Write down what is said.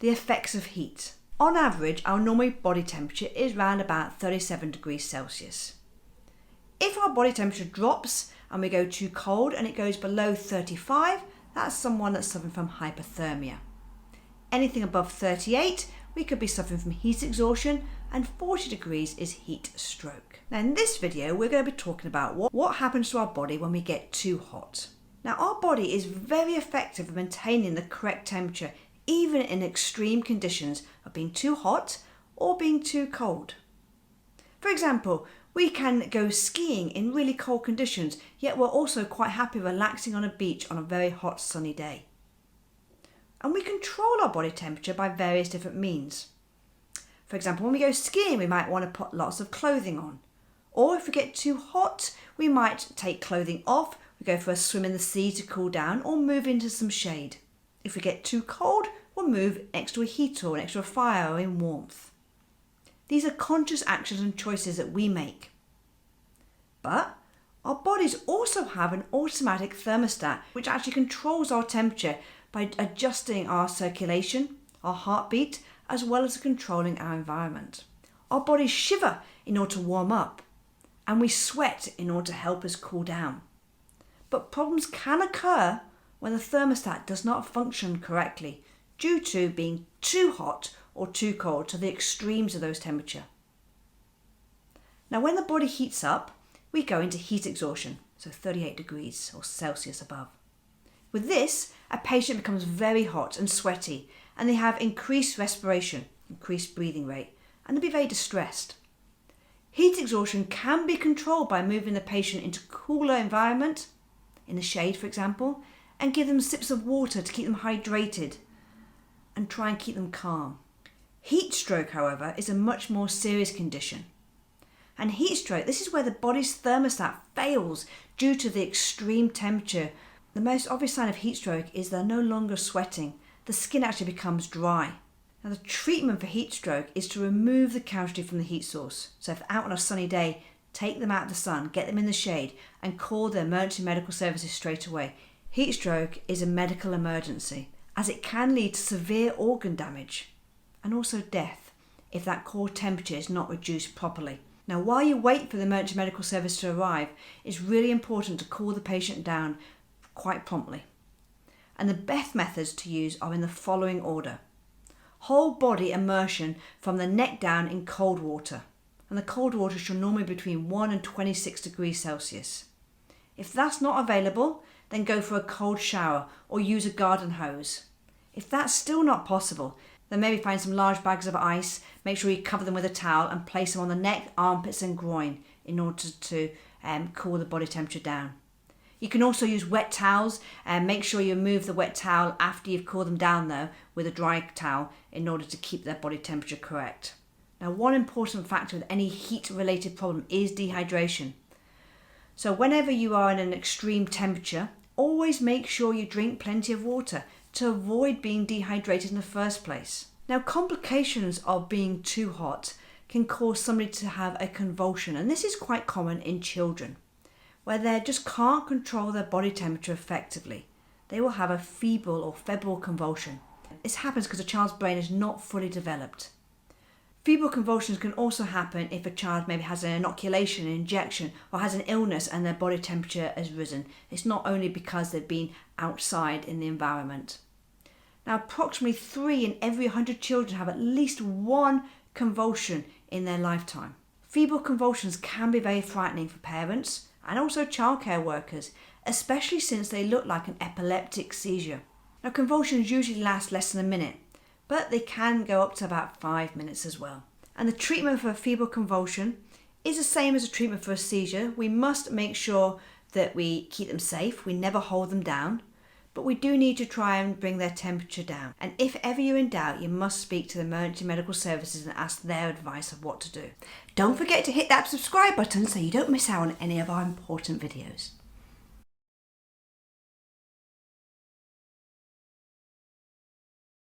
The effects of heat. On average, our normal body temperature is around about 37 degrees Celsius. If our body temperature drops and we go too cold and it goes below 35, that's someone that's suffering from hypothermia. Anything above 38, we could be suffering from heat exhaustion, and 40 degrees is heat stroke. Now in this video, we're going to be talking about what happens to our body when we get too hot. Now our body is very effective at maintaining the correct temperature, even in extreme conditions of being too hot or being too cold. For example, we can go skiing in really cold conditions, yet we're also quite happy relaxing on a beach on a very hot sunny day. And we control our body temperature by various different means. For example, when we go skiing, we might want to put lots of clothing on. Or if we get too hot, we might take clothing off, we go for a swim in the sea to cool down, or move into some shade. If we get too cold, we'll move next to a heater or next to a fire or in warmth. These are conscious actions and choices that we make. But our bodies also have an automatic thermostat which actually controls our temperature by adjusting our circulation, our heartbeat, as well as controlling our environment. Our bodies shiver in order to warm up, and we sweat in order to help us cool down. But problems can occur when the thermostat does not function correctly due to being too hot or too cold, to the extremes of those temperature. Now when the body heats up, we go into heat exhaustion, so 38 degrees or Celsius above. With this, a patient becomes very hot and sweaty, and they have increased respiration, increased breathing rate, and they'll be very distressed. Heat exhaustion can be controlled by moving the patient into a cooler environment, in the shade for example, and give them sips of water to keep them hydrated and try and keep them calm. Heat stroke, however, is a much more serious condition. And heat stroke, this is where the body's thermostat fails due to the extreme temperature. The most obvious sign of heat stroke is they're no longer sweating. The skin actually becomes dry. Now the treatment for heat stroke is to remove the casualty from the heat source. So if out on a sunny day, take them out of the sun, get them in the shade, and call the emergency medical services straight away. Heat stroke is a medical emergency, as it can lead to severe organ damage and also death if that core temperature is not reduced properly. Now while you wait for the emergency medical service to arrive, it's really important to cool the patient down quite promptly. And the best methods to use are in the following order. Whole body immersion from the neck down in cold water. And the cold water should normally be between 1 and 26 degrees Celsius. If that's not available, then go for a cold shower or use a garden hose. If that's still not possible, then maybe find some large bags of ice, make sure you cover them with a towel and place them on the neck, armpits and groin in order to cool the body temperature down. You can also use wet towels and make sure you remove the wet towel after you've cooled them down though with a dry towel in order to keep their body temperature correct. Now one important factor with any heat related problem is dehydration. So whenever you are in an extreme temperature, always make sure you drink plenty of water to avoid being dehydrated in the first place. Now complications of being too hot can cause somebody to have a convulsion, and this is quite common in children, where they just can't control their body temperature effectively. They will have a febrile or febrile convulsion. This happens because a child's brain is not fully developed. Febrile convulsions can also happen if a child maybe has an inoculation, an injection, or has an illness and their body temperature has risen. It's not only because they've been outside in the environment. Now, approximately 3 in every 100 children have at least one convulsion in their lifetime. Febrile convulsions can be very frightening for parents and also childcare workers, especially since they look like an epileptic seizure. Now, convulsions usually last less than a minute, but they can go up to about 5 minutes as well. And the treatment for a febrile convulsion is the same as a treatment for a seizure. We must make sure that we keep them safe, we never hold them down, but we do need to try and bring their temperature down. And if ever you're in doubt, you must speak to the emergency medical services and ask their advice of what to do. Don't forget to hit that subscribe button so you don't miss out on any of our important videos.